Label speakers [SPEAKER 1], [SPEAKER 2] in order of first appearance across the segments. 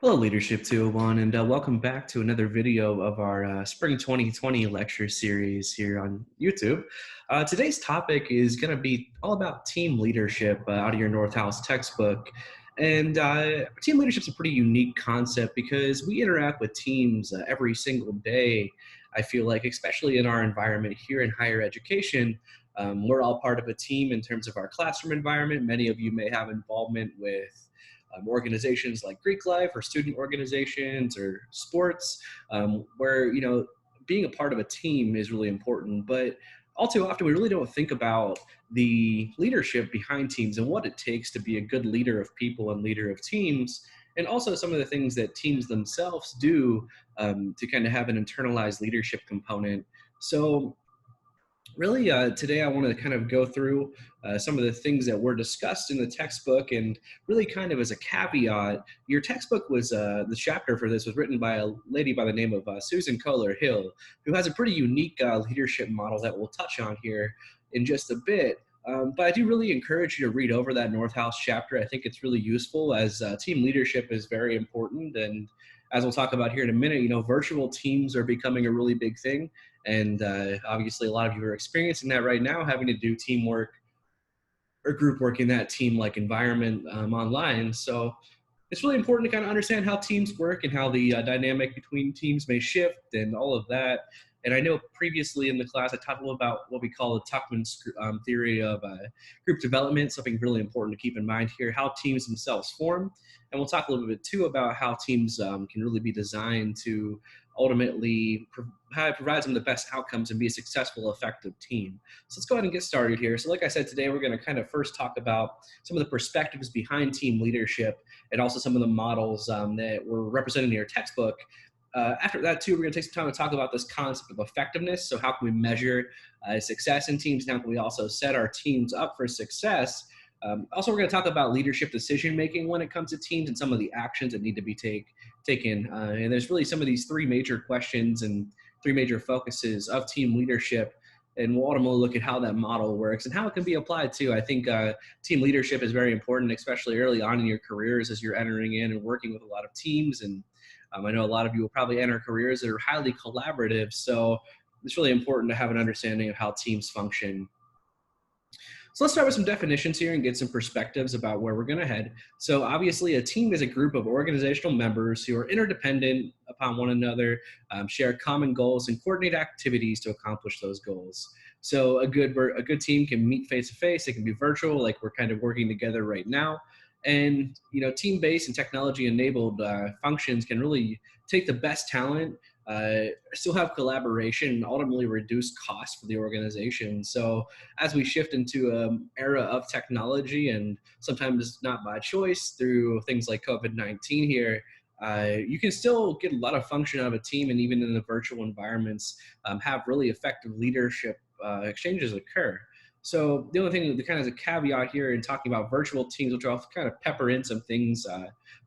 [SPEAKER 1] Hello, Leadership 201, and welcome back to another video of our Spring 2020 lecture series here on YouTube. Today's topic is going to be all about team leadership out of your North House textbook. And team leadership is a pretty unique concept because we interact with teams every single day. I feel like, especially in our environment here in higher education, we're all part of a team in terms of our classroom environment. Many of you may have involvement with organizations like Greek life or student organizations or sports, where being a part of a team is really important. But all too often, we really don't think about the leadership behind teams and what it takes to be a good leader of people and leader of teams, and also some of the things that teams themselves do to kind of have an internalized leadership component. So really, today I want to kind of go through some of the things that were discussed in the textbook, and really kind of as a caveat, your textbook was, the chapter for this was written by a lady by the name of Susan Kohler Hill, who has a pretty unique leadership model that we'll touch on here in just a bit. But I do really encourage you to read over that North House chapter. I think it's really useful, as team leadership is very important. And as we'll talk about here in a minute, virtual teams are becoming a really big thing. And obviously, a lot of you are experiencing that right now, having to do teamwork or group work in that team-like environment online. So it's really important to kind of understand how teams work and how the dynamic between teams may shift and all of that. And I know previously in the class, I talked a little about what we call the Tuckman's theory of group development, something really important to keep in mind here, how teams themselves form. And we'll talk a little bit too about how teams can really be designed to ultimately provide them the best outcomes and be a successful, effective team. So let's go ahead and get started here. So like I said, today we're going to kind of first talk about some of the perspectives behind team leadership and also some of the models that were represented in your textbook. After that, too, we're going to take some time to talk about this concept of effectiveness. So how can we measure success in teams? How can we also set our teams up for success? Also, we're going to talk about leadership decision-making when it comes to teams and some of the actions that need to be taken. And there's really some of these three major questions and three major focuses of team leadership. And we'll ultimately look at how that model works and how it can be applied too. I think team leadership is very important, especially early on in your careers as you're entering in and working with a lot of teams. And I know a lot of you will probably enter careers that are highly collaborative. So it's really important to have an understanding of how teams function. So let's start with some definitions here and get some perspectives about where we're going to head. So obviously, a team is a group of organizational members who are interdependent upon one another, share common goals, and coordinate activities to accomplish those goals. So a good team can meet face-to-face. It can be virtual, like we're kind of working together right now. And team-based and technology-enabled functions can really take the best talent, still have collaboration, and ultimately reduce costs for the organization. So as we shift into an era of technology, and sometimes not by choice through things like COVID-19 here, you can still get a lot of function out of a team, and even in the virtual environments, have really effective leadership exchanges occur. So the only thing that kind of as a caveat here in talking about virtual teams, which I'll kind of pepper in some things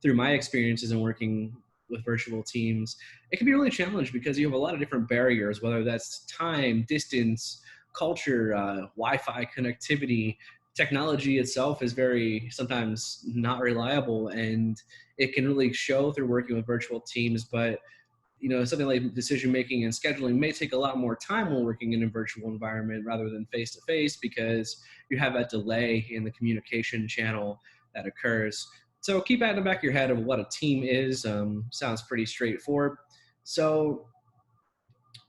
[SPEAKER 1] through my experiences in working with virtual teams, it can be really challenged because you have a lot of different barriers, whether that's time, distance, culture, Wi-Fi connectivity. Technology itself is very sometimes not reliable, and it can really show through working with virtual teams. But something like decision making and scheduling may take a lot more time when working in a virtual environment rather than face to face, because you have that delay in the communication channel that occurs. So keep that in the back of your head of what a team is. Sounds pretty straightforward. So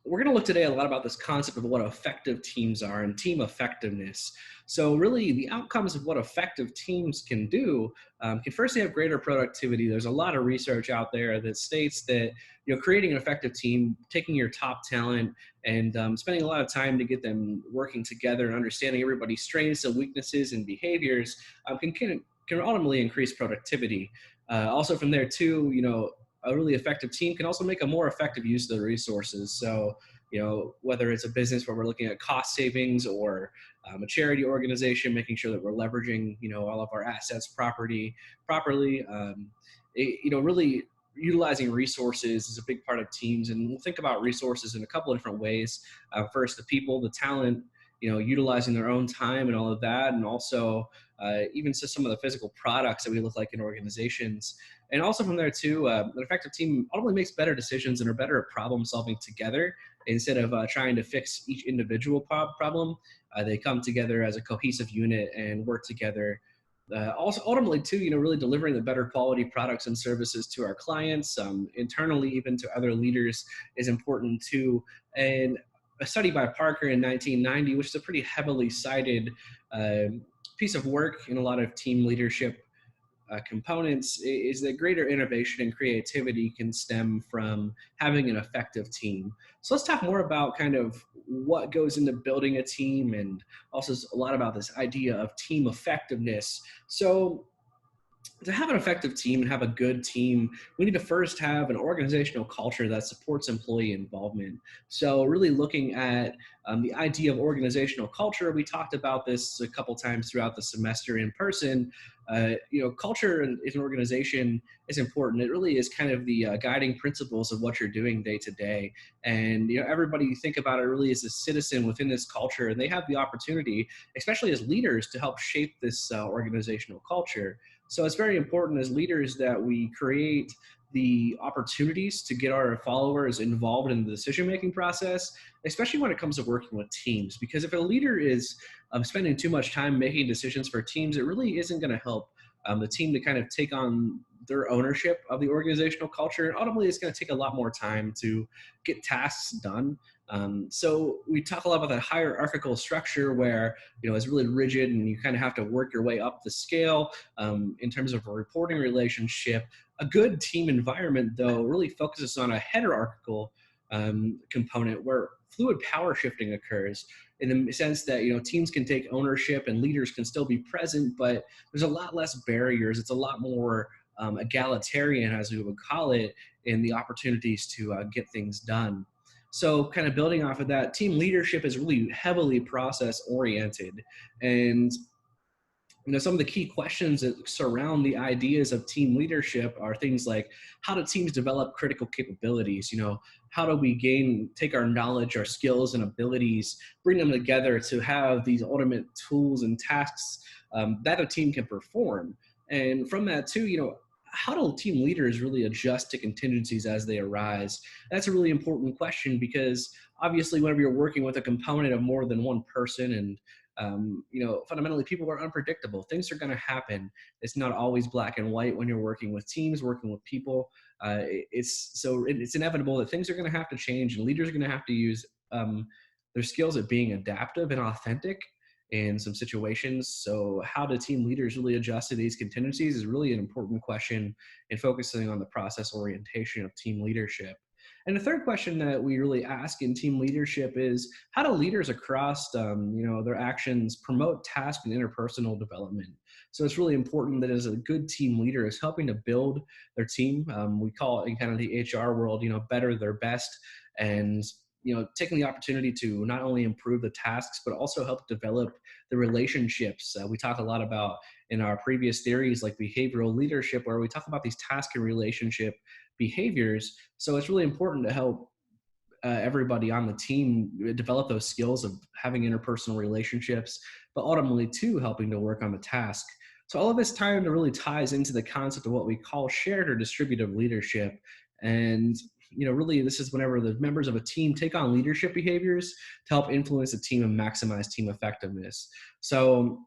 [SPEAKER 1] we're going to look today a lot about this concept of what effective teams are and team effectiveness. So really the outcomes of what effective teams can do can firstly have greater productivity. There's a lot of research out there that states that creating an effective team, taking your top talent and spending a lot of time to get them working together and understanding everybody's strengths and weaknesses and behaviors can ultimately increase productivity. Also from there too, a really effective team can also make a more effective use of the resources. So, whether it's a business where we're looking at cost savings, or a charity organization, making sure that we're leveraging, all of our assets properly, really utilizing resources is a big part of teams. And we'll think about resources in a couple of different ways. First, the people, the talent, utilizing their own time and all of that, and also even to some of the physical products that we look like in organizations. And also from there too, an effective team ultimately makes better decisions and are better at problem solving together instead of trying to fix each individual problem. They come together as a cohesive unit and work together. Also, ultimately, too, really delivering the better quality products and services to our clients, internally, even to other leaders, is important too. And a study by Parker in 1990, which is a pretty heavily cited uh, piece of work in a lot of team leadership components, is that greater innovation and creativity can stem from having an effective team. So let's talk more about kind of what goes into building a team, and also a lot about this idea of team effectiveness. So to have an effective team and have a good team, we need to first have an organizational culture that supports employee involvement. So, really looking at the idea of organizational culture, we talked about this a couple times throughout the semester in person. Culture in an organization is important. It really is kind of the guiding principles of what you're doing day to day. And everybody, you think about it, really is a citizen within this culture, and they have the opportunity, especially as leaders, to help shape this organizational culture. So it's very important as leaders that we create the opportunities to get our followers involved in the decision-making process, especially when it comes to working with teams. Because if a leader is spending too much time making decisions for teams, it really isn't going to help the team to kind of take on their ownership of the organizational culture. And ultimately, it's going to take a lot more time to get tasks done. So we talk a lot about that hierarchical structure where it's really rigid and you kind of have to work your way up the scale in terms of a reporting relationship. A good team environment, though, really focuses on a hierarchical component where fluid power shifting occurs, in the sense that teams can take ownership and leaders can still be present, but there's a lot less barriers. It's a lot more egalitarian, as we would call it, in the opportunities to get things done. So, kind of building off of that, team leadership is really heavily process oriented. And some of the key questions that surround the ideas of team leadership are things like, how do teams develop critical capabilities? How do we take our knowledge, our skills and abilities, bring them together to have these ultimate tools and tasks that a team can perform? And from that too, how do team leaders really adjust to contingencies as they arise? That's a really important question, because obviously whenever you're working with a component of more than one person, and fundamentally people are unpredictable. Things are going to happen. It's not always black and white when you're working with teams, working with people. It's inevitable that things are going to have to change, and leaders are going to have to use their skills at being adaptive and authentic in some situations. So how do team leaders really adjust to these contingencies is really an important question in focusing on the process orientation of team leadership. And the third question that we really ask in team leadership is, how do leaders across their actions promote task and interpersonal development? So it's really important that as a good team leader is helping to build their team. We call it in kind of the HR world, better their best, and taking the opportunity to not only improve the tasks, but also help develop the relationships. We talk a lot about in our previous theories, like behavioral leadership, where we talk about these task and relationship behaviors. So it's really important to help everybody on the team develop those skills of having interpersonal relationships, but ultimately too helping to work on the task. So all of this really ties into the concept of what we call shared or distributive leadership. And really this is whenever the members of a team take on leadership behaviors to help influence the team and maximize team effectiveness. So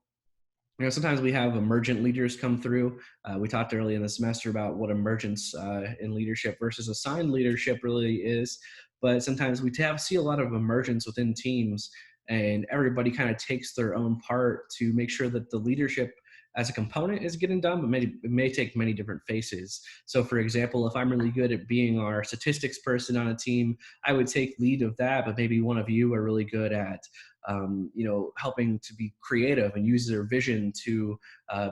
[SPEAKER 1] sometimes we have emergent leaders come through. We talked early in the semester about what emergence in leadership versus assigned leadership really is. But sometimes we see a lot of emergence within teams, and everybody kind of takes their own part to make sure that the leadership as a component is getting done, but it may take many different faces. So for example, if I'm really good at being our statistics person on a team, I would take lead of that, but maybe one of you are really good at helping to be creative and use their vision to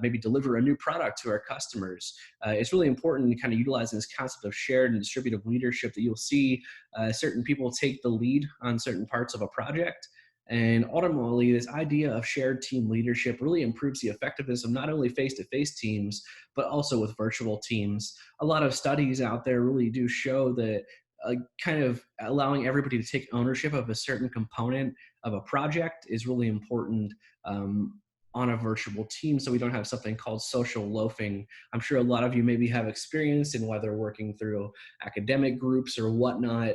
[SPEAKER 1] maybe deliver a new product to our customers. It's really important to kind of utilize this concept of shared and distributive leadership, that you'll see certain people take the lead on certain parts of a project. And ultimately, this idea of shared team leadership really improves the effectiveness of not only face-to-face teams, but also with virtual teams. A lot of studies out there really do show that kind of allowing everybody to take ownership of a certain component of a project is really important on a virtual team, so we don't have something called social loafing. I'm sure a lot of you maybe have experienced in whether working through academic groups or whatnot,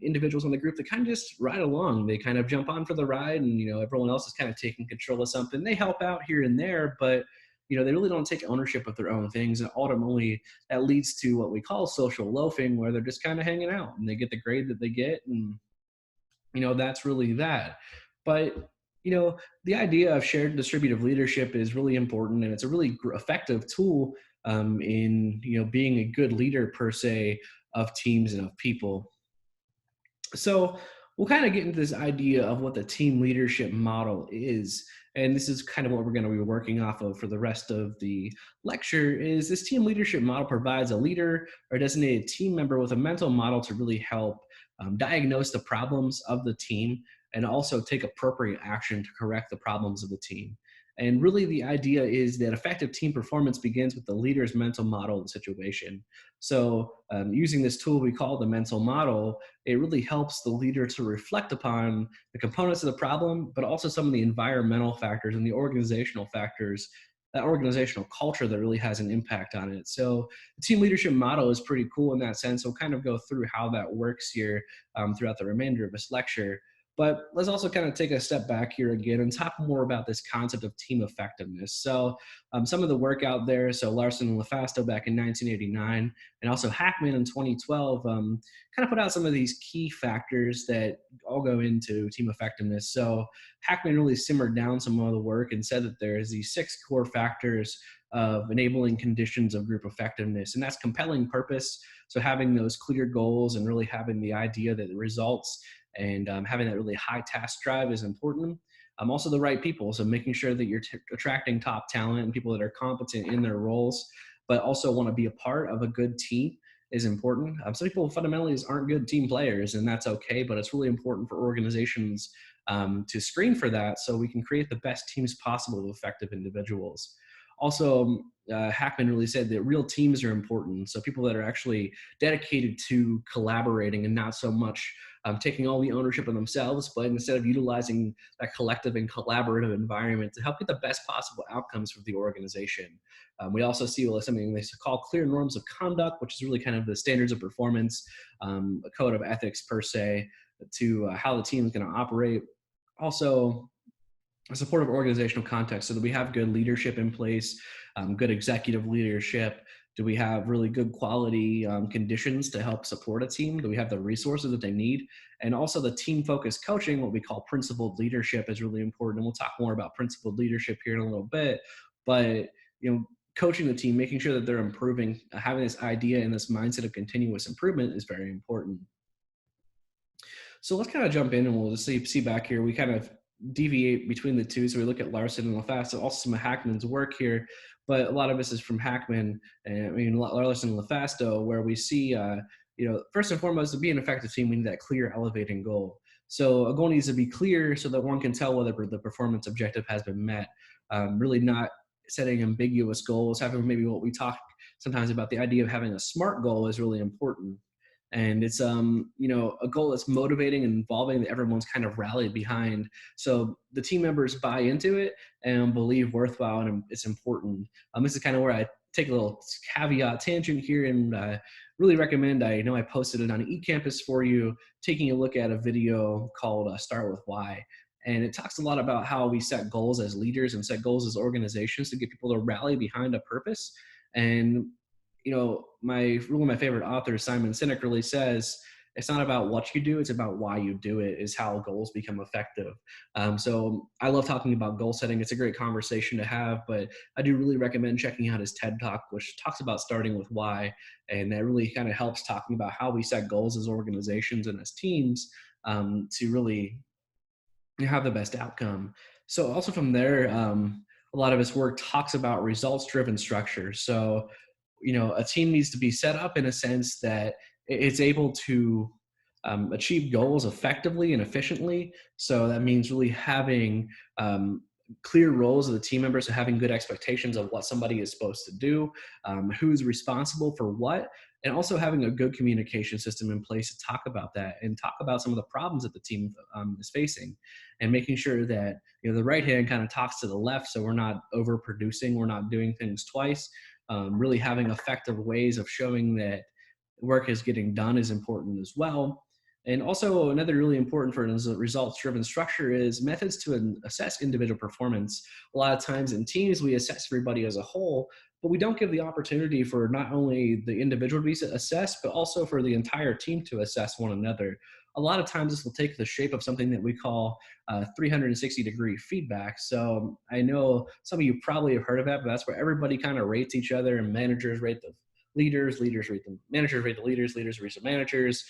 [SPEAKER 1] individuals in the group that kind of just ride along. They kind of jump on for the ride, and everyone else is kind of taking control of something. They help out here and there, but they really don't take ownership of their own things, and ultimately that leads to what we call social loafing, where they're just kind of hanging out and they get the grade that they get, and that's really that. But the idea of shared distributive leadership is really important, and it's a really effective tool in being a good leader per se of teams and of people. So we'll kind of get into this idea of what the team leadership model is. And this is kind of what we're going to be working off of for the rest of the lecture. Is this team leadership model provides a leader or designated team member with a mental model to really help diagnose the problems of the team and also take appropriate action to correct the problems of the team. And really, the idea is that effective team performance begins with the leader's mental model of the situation. So, using this tool we call the mental model, it really helps the leader to reflect upon the components of the problem, but also some of the environmental factors and the organizational factors, that organizational culture that really has an impact on it. So the team leadership model is pretty cool in that sense. We'll kind of go through how that works here throughout the remainder of this lecture. But let's also kind of take a step back here again and talk more about this concept of team effectiveness. So some of the work out there, so Larson and LaFasto back in 1989, and also Hackman in 2012, kind of put out some of these key factors that all go into team effectiveness. So Hackman really simmered down some of the work and said that there's these 6 core factors of enabling conditions of group effectiveness, and that's compelling purpose. So having those clear goals and really having the idea that the results and having that really high task drive is important. Also the right people, so making sure that you're attracting top talent and people that are competent in their roles, but also want to be a part of a good team is important. Some people fundamentally aren't good team players, and that's okay, but it's really important for organizations to screen for that so we can create the best teams possible with effective individuals. Also, Hackman really said that real teams are important. So people that are actually dedicated to collaborating and not so much taking all the ownership of themselves, but instead of utilizing that collective and collaborative environment to help get the best possible outcomes for the organization. We also see something they call clear norms of conduct, which is really kind of the standards of performance, a code of ethics per se, to how the team is going to operate. Also, a supportive organizational context, so that we have good leadership in place, good executive leadership. Do we have really good quality conditions to help support a team? Do we have the resources that they need? And also the team-focused coaching, what we call principled leadership, is really important. And we'll talk more about principled leadership here in a little bit. But coaching the team, making sure that they're improving, having this idea and this mindset of continuous improvement is very important. So let's kind of jump in and we'll just see back here. We kind of deviate between the two. So we look at Larson and LaFasto, also some of Hackman's work here, but a lot of this is from Hackman and Larson and LaFasto, where we see, first and foremost, to be an effective team, we need that clear elevating goal. So a goal needs to be clear so that one can tell whether the performance objective has been met. Really not setting ambiguous goals, having maybe what we talk sometimes about, the idea of having a SMART goal is really important. And it's a goal that's motivating and involving, that everyone's kind of rallied behind, so the team members buy into it and believe worthwhile and it's important. This is kind of where I take a little caveat tangent here, and really recommend, I know I posted it on eCampus for you, taking a look at a video called Start With Why. And it talks a lot about how we set goals as leaders and set goals as organizations to get people to rally behind a purpose. And one of my favorite authors, Simon Sinek, really says it's not about what you do, it's about why you do it, is how goals become effective. So I love talking about goal setting. It's a great conversation to have, but I do really recommend checking out his TED Talk, which talks about starting with why. And that really kind of helps talking about how we set goals as organizations and as teams to really have the best outcome. So also from there, a lot of his work talks about results-driven structure. So a team needs to be set up in a sense that it's able to achieve goals effectively and efficiently. So that means really having clear roles of the team members, so having good expectations of what somebody is supposed to do, who's responsible for what, and also having a good communication system in place to talk about that and talk about some of the problems that the team is facing, and making sure that the right hand kind of talks to the left, so we're not overproducing, we're not doing things twice. Really having effective ways of showing that work is getting done is important as well. And also, another really important for a results-driven structure is methods to assess individual performance. A lot of times in teams, we assess everybody as a whole, but we don't give the opportunity for not only the individual to be assessed, but also for the entire team to assess one another. A lot of times, this will take the shape of something that we call 360-degree feedback. So I know some of you probably have heard of that, but that's where everybody kind of rates each other, and managers rate the leaders, leaders rate the managers, rate the leaders, leaders rate the managers,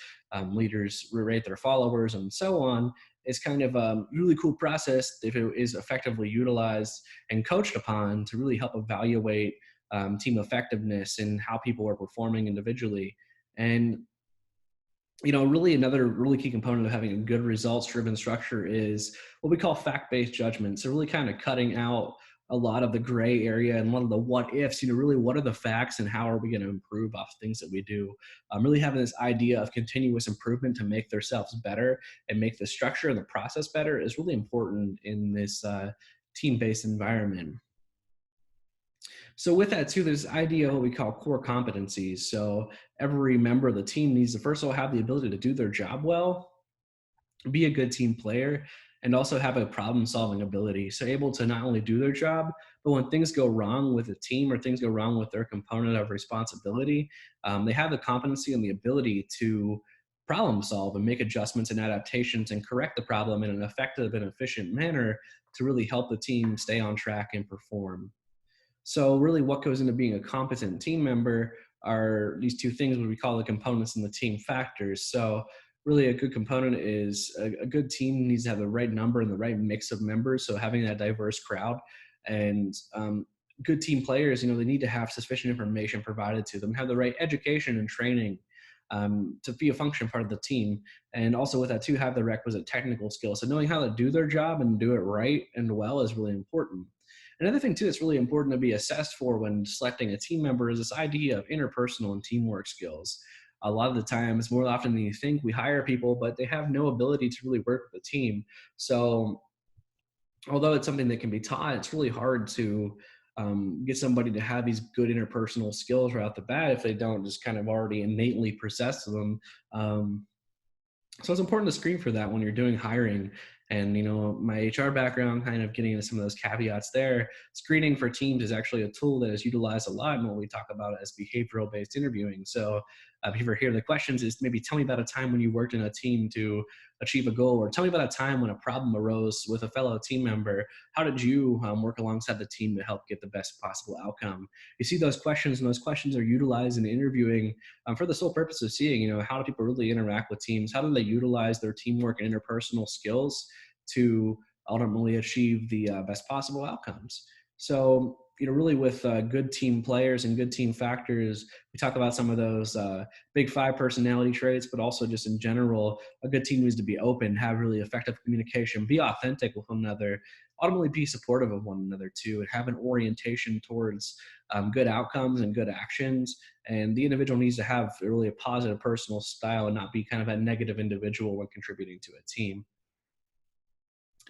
[SPEAKER 1] leaders rate their followers, and so on. It's kind of a really cool process if it is effectively utilized and coached upon to really help evaluate team effectiveness and how people are performing individually. And really another really key component of having a good results-driven structure is what we call fact-based judgment. So really kind of cutting out a lot of the gray area and a lot of the what ifs, really what are the facts and how are we going to improve off things that we do. Really having this idea of continuous improvement to make themselves better and make the structure and the process better is really important in this team-based environment. So with that too, there's idea of what we call core competencies. So every member of the team needs to first of all have the ability to do their job well, be a good team player, and also have a problem solving ability. So able to not only do their job, but when things go wrong with a team or things go wrong with their component of responsibility, they have the competency and the ability to problem solve and make adjustments and adaptations and correct the problem in an effective and efficient manner to really help the team stay on track and perform. So really what goes into being a competent team member are these two things, what we call the components and the team factors. So really a good component is a good team needs to have the right number and the right mix of members. So having that diverse crowd, and good team players, they need to have sufficient information provided to them, have the right education and training to be a function part of the team. And also with that too, have the requisite technical skills. So knowing how to do their job and do it right and well is really important. Another thing too that's really important to be assessed for when selecting a team member is this idea of interpersonal and teamwork skills. A lot of the times, more often than you think, we hire people, but they have no ability to really work with a team. So although it's something that can be taught, it's really hard to get somebody to have these good interpersonal skills right off the bat if they don't just kind of already innately possess them. So it's important to screen for that when you're doing hiring. And my HR background, kind of getting into some of those caveats there, screening for teams is actually a tool that is utilized a lot in what we talk about as behavioral based interviewing. So if you ever hear the questions, is maybe tell me about a time when you worked in a team to achieve a goal, or tell me about a time when a problem arose with a fellow team member. How did you work alongside the team to help get the best possible outcome? You see those questions, and those questions are utilized in interviewing for the sole purpose of seeing, how do people really interact with teams? How do they utilize their teamwork and interpersonal skills to ultimately achieve the best possible outcomes? So, really with good team players and good team factors, we talk about some of those big five personality traits, but also just in general, a good team needs to be open, have really effective communication, be authentic with one another, ultimately be supportive of one another too, and have an orientation towards good outcomes and good actions. And the individual needs to have really a positive personal style and not be kind of a negative individual when contributing to a team.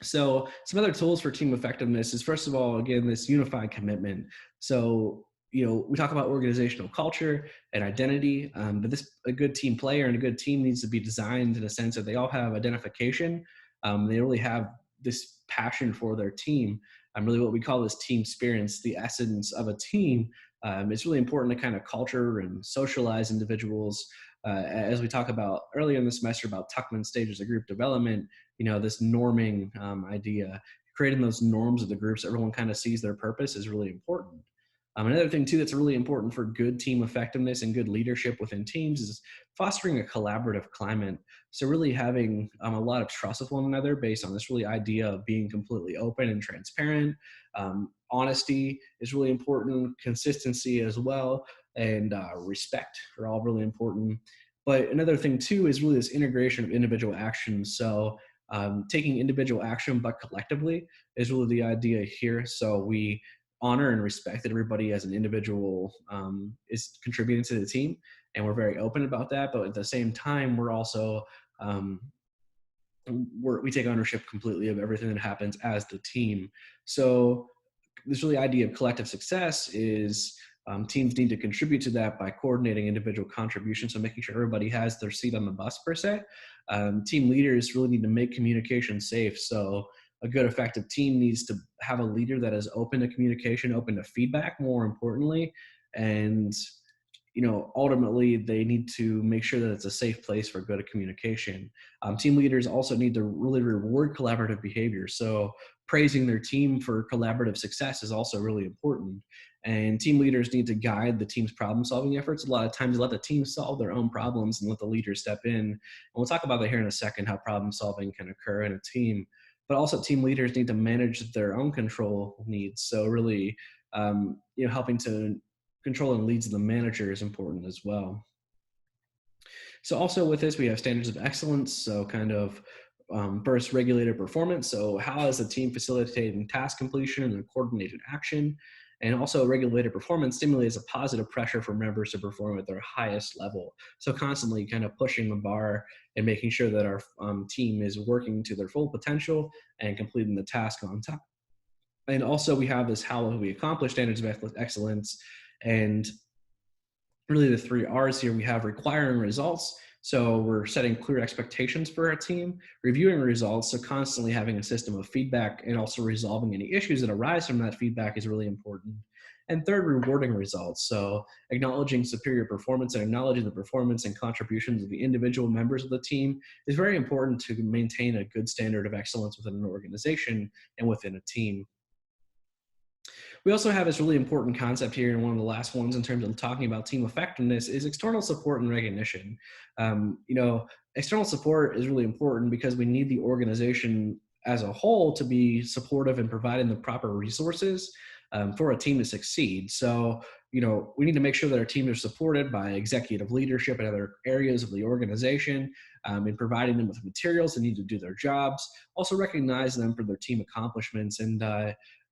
[SPEAKER 1] So some other tools for team effectiveness is, first of all, again, this unified commitment. So, we talk about organizational culture and identity, but a good team player and a good team needs to be designed in a sense that they all have identification. They really have this passion for their team. Really what we call this team spirit, the essence of a team. It's really important to kind of culture and socialize individuals. As we talk about earlier in the semester about Tuckman stages of group development, this norming idea, creating those norms of the groups, everyone kind of sees their purpose is really important. Another thing too that's really important for good team effectiveness and good leadership within teams is fostering a collaborative climate. So really having a lot of trust with one another based on this really idea of being completely open and transparent. Honesty is really important, consistency as well, and respect are all really important. But another thing too is really this integration of individual actions. So taking individual action, but collectively is really the idea here. So we honor and respect that everybody as an individual is contributing to the team, and we're very open about that. But at the same time, we're also um, we take ownership completely of everything that happens as the team. So this really idea of collective success is teams need to contribute to that by coordinating individual contributions, so making sure everybody has their seat on the bus per se. Team leaders really need to make communication safe. So a good effective team needs to have a leader that is open to communication, open to feedback, more importantly, and ultimately they need to make sure that it's a safe place for good communication. Team leaders also need to really reward collaborative behavior. So praising their team for collaborative success is also really important. And team leaders need to guide the team's problem solving efforts. A lot of times let the team solve their own problems and let the leader step in. And we'll talk about that here in a second, how problem solving can occur in a team. But also team leaders need to manage their own control needs. So really, helping to control and leads the manager is important as well. So also with this, we have standards of excellence. So kind of burst regulated performance. So how is the team facilitating task completion and coordinated action? And also regulated performance stimulates a positive pressure for members to perform at their highest level. So constantly kind of pushing the bar and making sure that our team is working to their full potential and completing the task on time. And also we have this how we accomplish standards of excellence. And really the three R's here, we have requiring results. So we're setting clear expectations for our team, reviewing results, so constantly having a system of feedback and also resolving any issues that arise from that feedback is really important. And third, rewarding results. So acknowledging superior performance and acknowledging the performance and contributions of the individual members of the team is very important to maintain a good standard of excellence within an organization and within a team. We also have this really important concept here, and one of the last ones in terms of talking about team effectiveness is external support and recognition. External support is really important because we need the organization as a whole to be supportive and providing the proper resources for a team to succeed. So, we need to make sure that our teams are supported by executive leadership and other areas of the organization in providing them with materials they need to do their jobs. Also recognize them for their team accomplishments and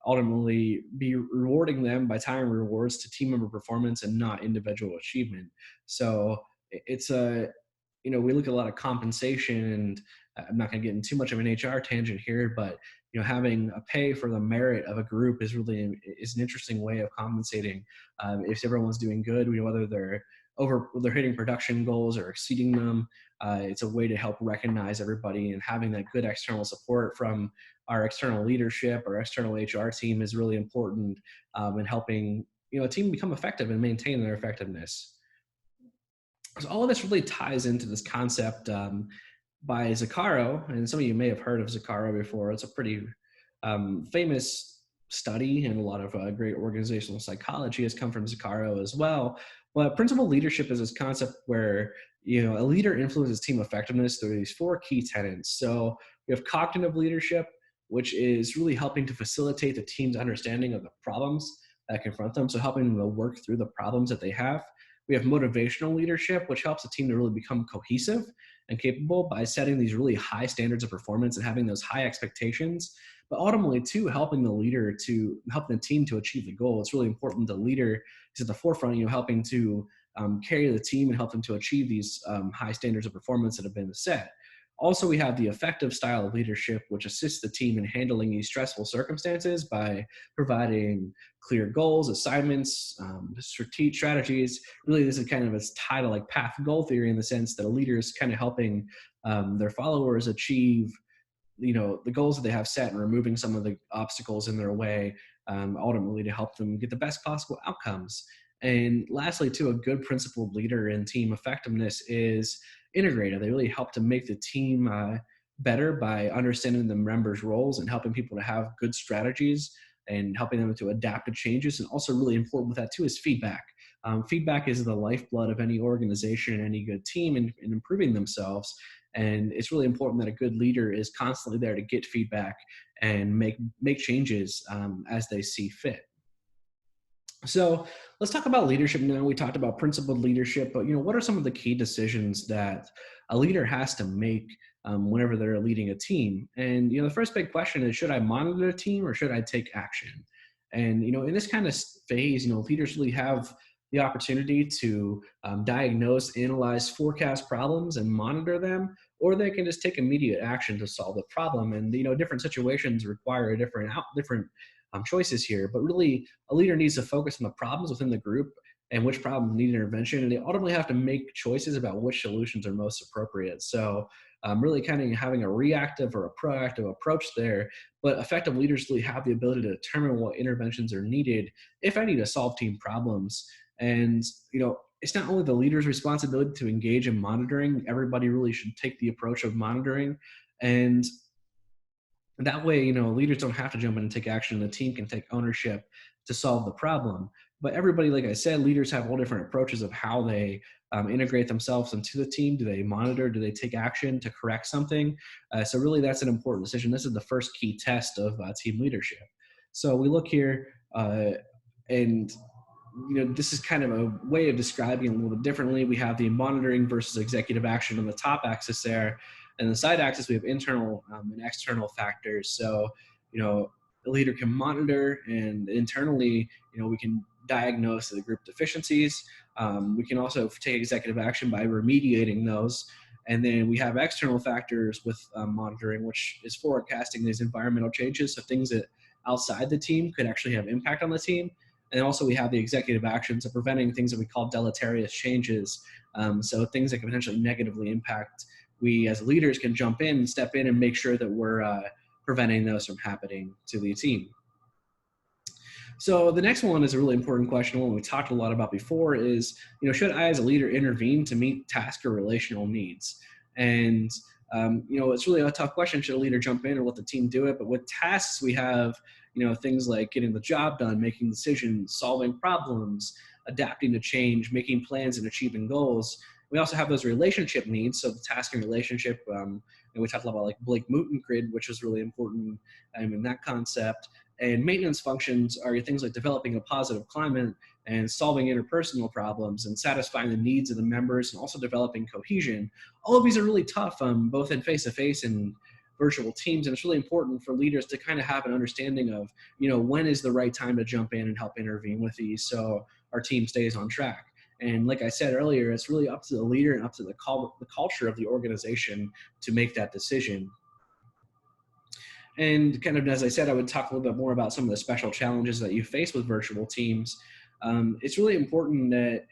[SPEAKER 1] ultimately be rewarding them by tying rewards to team member performance and not individual achievement. So it's we look at a lot of compensation, and I'm not going to get into too much of an HR tangent here, but having a pay for the merit of a group is an interesting way of compensating. If everyone's doing good, whether they're hitting production goals or exceeding them, it's a way to help recognize everybody, and having that good external support from our external leadership, our external HR team is really important in helping a team become effective and maintain their effectiveness. So all of this really ties into this concept by Zuccharo, and some of you may have heard of Zuccharo before. It's a pretty famous study, and a lot of great organizational psychology has come from Zuccharo as well. But principal leadership is this concept where a leader influences team effectiveness through these four key tenets. So we have cognitive leadership, which is really helping to facilitate the team's understanding of the problems that confront them. So helping them to work through the problems that they have. We have motivational leadership, which helps the team to really become cohesive and capable by setting these really high standards of performance and having those high expectations, but ultimately too helping the leader to help the team to achieve the goal. It's really important the leader is at the forefront, helping to carry the team and help them to achieve these high standards of performance that have been set. Also, we have the effective style of leadership, which assists the team in handling these stressful circumstances by providing clear goals, assignments, strategies. Really, this is kind of a tie to like path goal theory in the sense that a leader is kind of helping their followers achieve the goals that they have set and removing some of the obstacles in their way, ultimately to help them get the best possible outcomes. And lastly, too, a good principled leader in team effectiveness is integrated. They really help to make the team better by understanding the members' roles and helping people to have good strategies and helping them to adapt to changes. And also really important with that too is feedback. Feedback is the lifeblood of any organization and any good team in improving themselves. And it's really important that a good leader is constantly there to get feedback and make changes as they see fit. So let's talk about leadership now. We talked about principled leadership, but what are some of the key decisions that a leader has to make whenever they're leading a team? And the first big question is: should I monitor a team or should I take action? And in this kind of phase, leaders really have the opportunity to diagnose, analyze, forecast problems, and monitor them, or they can just take immediate action to solve the problem. And different situations require different choices here, but really a leader needs to focus on the problems within the group and which problems need intervention. And they ultimately have to make choices about which solutions are most appropriate. So, really kind of having a reactive or a proactive approach there. But effective leaders really have the ability to determine what interventions are needed, if any, to solve team problems. And, it's not only the leader's responsibility to engage in monitoring, everybody really should take the approach of monitoring. And that way, leaders don't have to jump in and take action. The team can take ownership to solve the problem. But everybody, like I said, leaders have all different approaches of how they integrate themselves into the team. Do they monitor? Do they take action to correct something? So really, that's an important decision. This is the first key test of team leadership. So we look here, and this is kind of a way of describing it a little bit differently. We have the monitoring versus executive action on the top axis there. And the side axis, we have internal and external factors. So, the leader can monitor, and internally, we can diagnose the group deficiencies. We can also take executive action by remediating those. And then we have external factors with monitoring, which is forecasting these environmental changes. So things that outside the team could actually have impact on the team. And also we have the executive actions of preventing things that we call deleterious changes. So things that can potentially negatively impact. We as leaders can jump in and step in and make sure that we're preventing those from happening to the team. So the next one is a really important question, one we talked a lot about before is, should I as a leader intervene to meet task or relational needs? And, it's really a tough question. Should a leader jump in or let the team do it? But with tasks, we have, things like getting the job done, making decisions, solving problems, adapting to change, making plans and achieving goals. We also have those relationship needs. So the task and relationship, and we talked a lot about like Blake Moton grid, which is really important in that concept. And maintenance functions are things like developing a positive climate and solving interpersonal problems and satisfying the needs of the members and also developing cohesion. All of these are really tough, both in face-to-face and virtual teams. And it's really important for leaders to kind of have an understanding of, when is the right time to jump in and help intervene with these so our team stays on track. And like I said earlier, it's really up to the leader and up to the culture of the organization to make that decision. And kind of, as I said, I would talk a little bit more about some of the special challenges that you face with virtual teams. It's really important that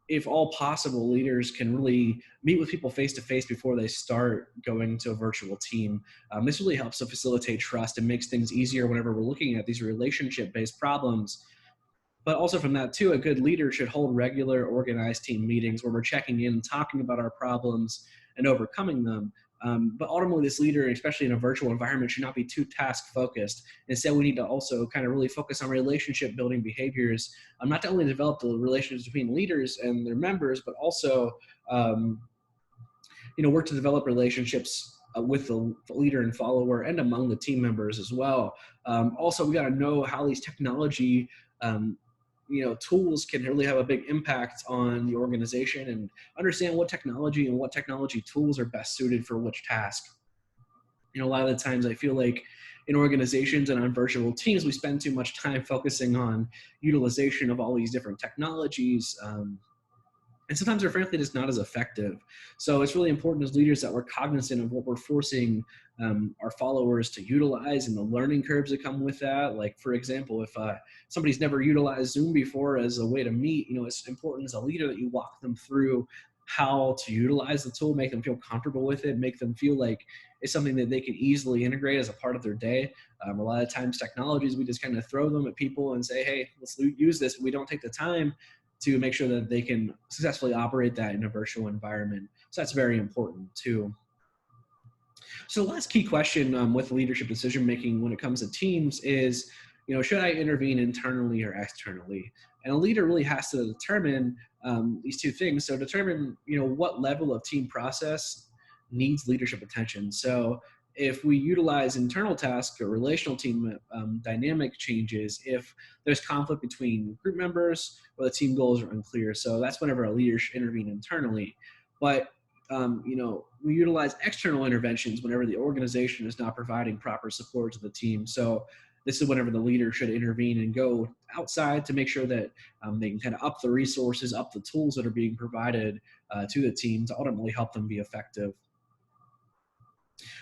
[SPEAKER 1] if all possible, leaders can really meet with people face to face before they start going to a virtual team. This really helps to facilitate trust and makes things easier whenever we're looking at these relationship-based problems. But also from that too, a good leader should hold regular organized team meetings where we're checking in and talking about our problems and overcoming them. But ultimately this leader, especially in a virtual environment, should not be too task focused. Instead, we need to also kind of really focus on relationship building behaviors, not to only develop the relationships between leaders and their members, but also, work to develop relationships with the leader and follower and among the team members as well. Also, we got to know how these technology tools can really have a big impact on the organization and understand what technology and what technology tools are best suited for which task. A lot of the times I feel like in organizations and on virtual teams, we spend too much time focusing on utilization of all these different technologies. And sometimes they're frankly just not as effective. So it's really important as leaders that we're cognizant of what we're forcing our followers to utilize and the learning curves that come with that. Like, for example, if somebody's never utilized Zoom before as a way to meet, it's important as a leader that you walk them through how to utilize the tool, make them feel comfortable with it, make them feel like it's something that they can easily integrate as a part of their day. A lot of times technologies, we just kind of throw them at people and say, hey, let's use this. But we don't take the time to make sure that they can successfully operate that in a virtual environment. So that's very important too. So the last key question with leadership decision making when it comes to teams is, should I intervene internally or externally? And a leader really has to determine these two things. So determine, what level of team process needs leadership attention. So if we utilize internal tasks or relational team dynamic changes, if there's conflict between group members or the team goals are unclear. So that's whenever a leader should intervene internally. But we utilize external interventions whenever the organization is not providing proper support to the team. So this is whenever the leader should intervene and go outside to make sure that they can kind of up the resources, up the tools that are being provided to the team to ultimately help them be effective.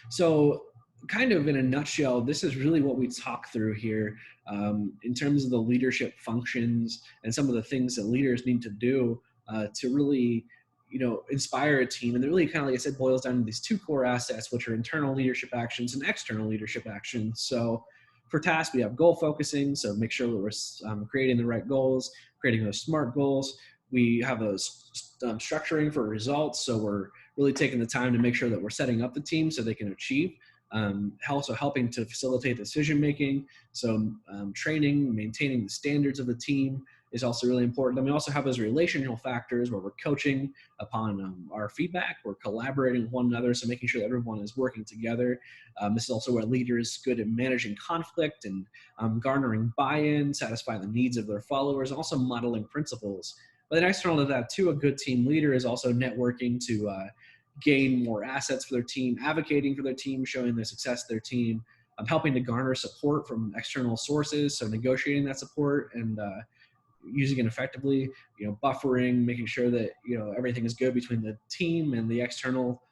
[SPEAKER 1] So, kind of in a nutshell, this is really what we talk through here in terms of the leadership functions and some of the things that leaders need to do to really, inspire a team. And it really kind of, like I said, boils down to these two core assets, which are internal leadership actions and external leadership actions. So, for tasks, we have goal focusing. So, make sure that we're creating the right goals, creating those SMART goals. We have those structuring for results. So, we're really taking the time to make sure that we're setting up the team so they can achieve. Also helping to facilitate decision making. So training, maintaining the standards of the team is also really important. And we also have those relational factors where we're coaching upon our feedback, we're collaborating with one another, so making sure that everyone is working together. This is also where a leader is good at managing conflict and garnering buy-in, satisfying the needs of their followers, and also modeling principles. But then external to that too, a good team leader is also networking to gain more assets for their team, advocating for their team, showing the success of their team, helping to garner support from external sources, so negotiating that support and using it effectively, buffering, making sure that everything is good between the team and the external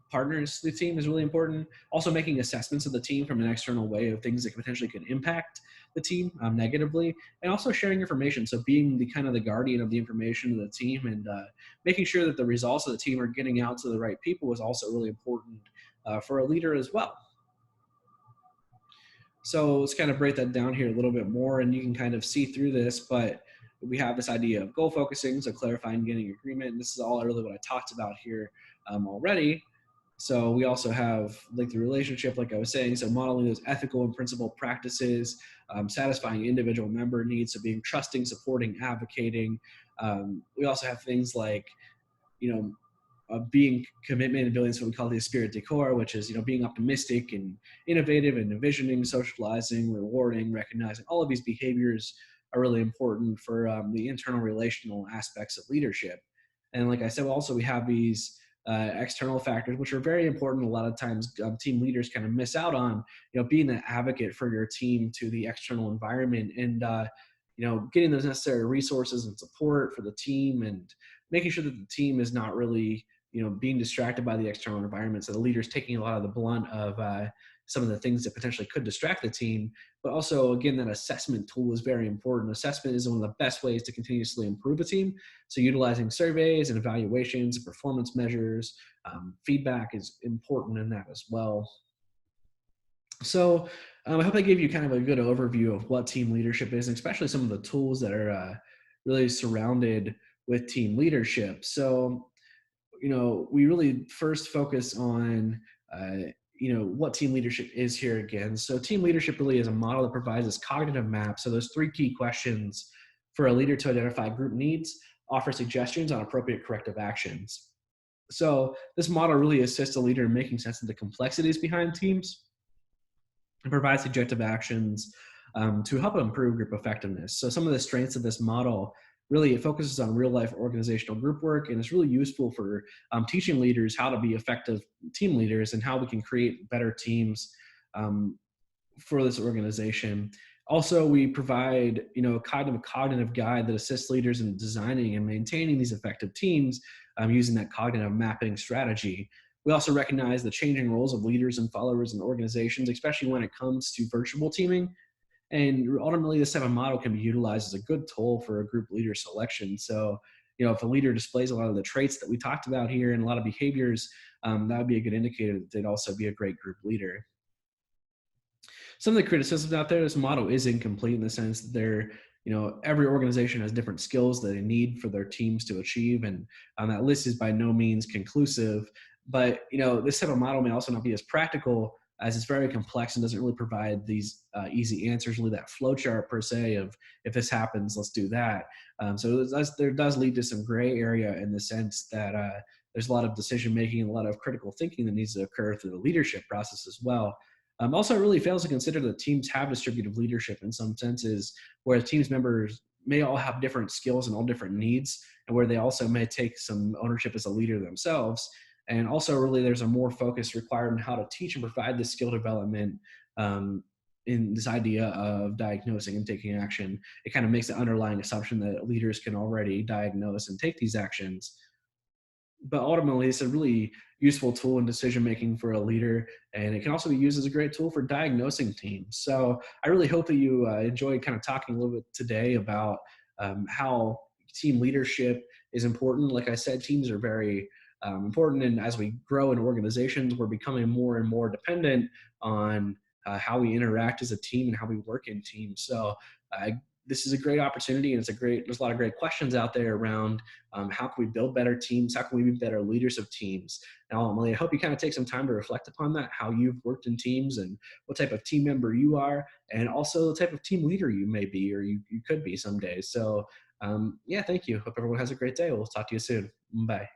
[SPEAKER 1] partners to the team is really important. Also making assessments of the team from an external way of things that potentially could impact the team negatively, and also sharing information. So being the kind of the guardian of the information of the team and making sure that the results of the team are getting out to the right people is also really important for a leader as well. So let's kind of break that down here a little bit more, and you can kind of see through this, but we have this idea of goal focusing, so clarifying, getting agreement. And this is all really what I talked about here already. So we also have like the relationship, like I was saying, so modeling those ethical and principled practices, satisfying individual member needs, so being trusting, supporting, advocating. We also have things like, being commitment and building what we call the spirit decor, which is being optimistic and innovative and envisioning, socializing, rewarding, recognizing. All of these behaviors are really important for the internal relational aspects of leadership. And like I said, also we have these external factors, which are very important. A lot of times team leaders kind of miss out on, being an advocate for your team to the external environment and, getting those necessary resources and support for the team and making sure that the team is not really, being distracted by the external environment. So the leader's taking a lot of the blunt of some of the things that potentially could distract the team. But also, again, that assessment tool is very important. Assessment is one of the best ways to continuously improve a team. So utilizing surveys and evaluations and performance measures, feedback is important in that as well. So I hope I gave you kind of a good overview of what team leadership is, and especially some of the tools that are really surrounded with team leadership. So we really first focus on, what team leadership is here again. So team leadership really is a model that provides this cognitive map. So those three key questions for a leader to identify group needs, offer suggestions on appropriate corrective actions. So this model really assists a leader in making sense of the complexities behind teams and provide suggestive actions to help improve group effectiveness. So some of the strengths of this model, really it focuses on real life organizational group work, and it's really useful for teaching leaders how to be effective team leaders and how we can create better teams for this organization. Also, we provide a cognitive guide that assists leaders in designing and maintaining these effective teams using that cognitive mapping strategy. We also recognize the changing roles of leaders and followers in organizations, especially when it comes to virtual teaming. And ultimately, this type of model can be utilized as a good tool for a group leader selection. So, if a leader displays a lot of the traits that we talked about here and a lot of behaviors, that would be a good indicator that they'd also be a great group leader. Some of the criticisms out there, this model is incomplete in the sense that every organization has different skills that they need for their teams to achieve. And that list is by no means conclusive. But, this type of model may also not be as practical as it's very complex and doesn't really provide these easy answers, really that flow chart per se of if this happens, let's do that. So there does lead to some gray area in the sense that there's a lot of decision making and a lot of critical thinking that needs to occur through the leadership process as well. Also, it really fails to consider that teams have distributive leadership in some senses, where teams members may all have different skills and all different needs, and where they also may take some ownership as a leader themselves. And also, really, there's a more focus required on how to teach and provide this skill development um, in this idea of diagnosing and taking action. It kind of makes the underlying assumption that leaders can already diagnose and take these actions, but ultimately it's a really useful tool in decision making for a leader, and it can also be used as a great tool for diagnosing teams. So I really hope that you enjoyed kind of talking a little bit today about how team leadership is important. Like I said, teams are very important, and as we grow in organizations, we're becoming more and more dependent on how we interact as a team and how we work in teams. So uh, this is a great opportunity, and there's a lot of great questions out there around how can we build better teams, how can we be better leaders of teams. And ultimately, I hope you kind of take some time to reflect upon that, how you've worked in teams and what type of team member you are, and also the type of team leader you may be, or you could be someday. So yeah, thank you. Hope everyone has a great day. We'll talk to you soon. Bye.